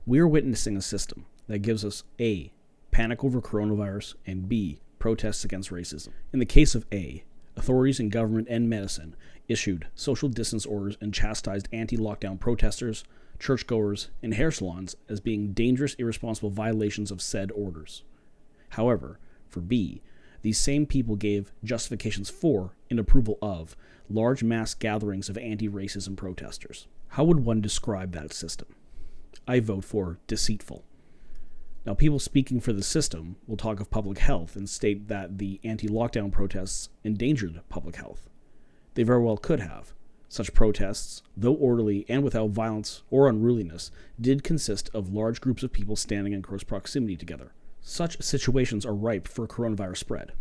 We are witnessing a system that gives us A, panic over coronavirus, and B, protests against racism. In the case of A, authorities in government and medicine issued social distance orders and chastised anti-lockdown protesters, churchgoers, and hair salons as being dangerous, irresponsible violations of said orders. However, for B, these same people gave justifications for and approval of large mass gatherings of anti-racism protesters. How would one describe that system? I vote for deceitful. Now, people speaking for the system will talk of public health and state that the anti-lockdown protests endangered public health. They very well could have. Such protests, though orderly and without violence or unruliness, did consist of large groups of people standing in close proximity together. Such situations are ripe for coronavirus spread.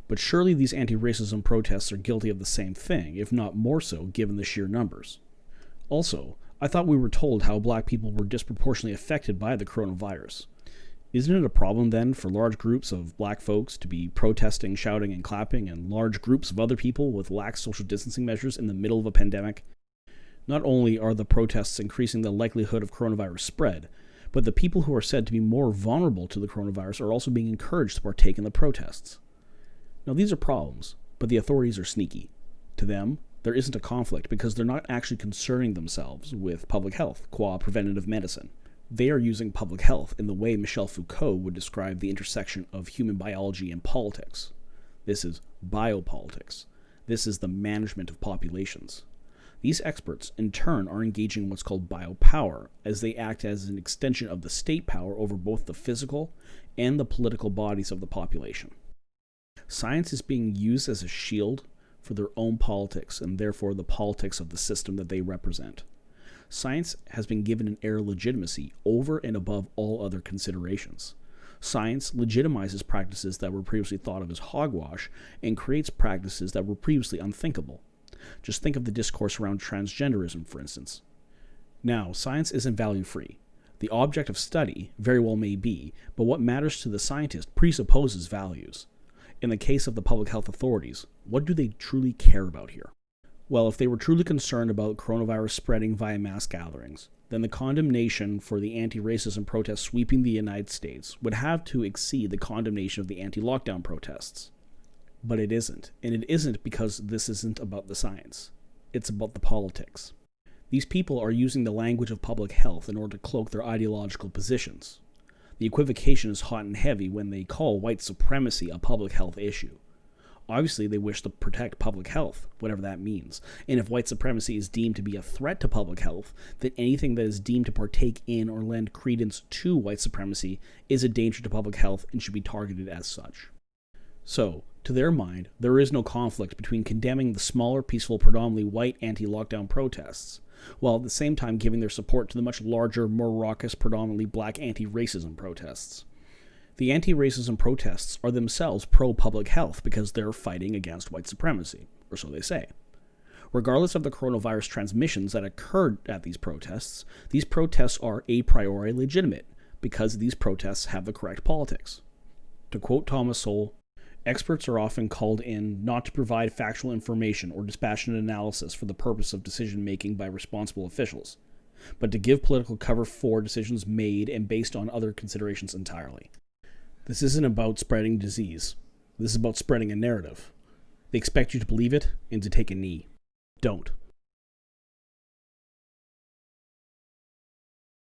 But surely these anti-racism protests are guilty of the same thing, if not more so, given the sheer numbers. Also, I thought we were told how black people were disproportionately affected by the coronavirus. Isn't it a problem then for large groups of black folks to be protesting, shouting, and clapping, and large groups of other people with lax social distancing measures in the middle of a pandemic? Not only are the protests increasing the likelihood of coronavirus spread, but the people who are said to be more vulnerable to the coronavirus are also being encouraged to partake in the protests. Now, these are problems, but the authorities are sneaky. To them, there isn't a conflict because they're not actually concerning themselves with public health, qua preventative medicine. They are using public health in the way Michel Foucault would describe the intersection of human biology and politics. This is biopolitics. This is the management of populations. These experts, in turn, are engaging in what's called biopower, as they act as an extension of the state power over both the physical and the political bodies of the population. Science is being used as a shield for their own politics, and therefore the politics of the system that they represent. Science has been given an air of legitimacy over and above all other considerations. Science legitimizes practices that were previously thought of as hogwash and creates practices that were previously unthinkable. Just think of the discourse around transgenderism, for instance. Now, science isn't value-free. The object of study very well may be, but what matters to the scientist presupposes values. In the case of the public health authorities, what do they truly care about here? Well, if they were truly concerned about coronavirus spreading via mass gatherings, then the condemnation for the anti-racism protests sweeping the United States would have to exceed the condemnation of the anti-lockdown protests. But it isn't, and it isn't because this isn't about the science. It's about the politics. These people are using the language of public health in order to cloak their ideological positions. The equivocation is hot and heavy when they call white supremacy a public health issue. Obviously, they wish to protect public health, whatever that means. And if white supremacy is deemed to be a threat to public health, then anything that is deemed to partake in or lend credence to white supremacy is a danger to public health and should be targeted as such. So, to their mind, there is no conflict between condemning the smaller, peaceful, predominantly white anti-lockdown protests, while at the same time giving their support to the much larger, more raucous, predominantly black anti-racism protests. The anti-racism protests are themselves pro-public health because they're fighting against white supremacy, or so they say. Regardless of the coronavirus transmissions that occurred at these protests are a priori legitimate because these protests have the correct politics. To quote Thomas Sowell, experts are often called in not to provide factual information or dispassionate analysis for the purpose of decision-making by responsible officials, but to give political cover for decisions made and based on other considerations entirely. This isn't about spreading disease. This is about spreading a narrative. They expect you to believe it and to take a knee. Don't.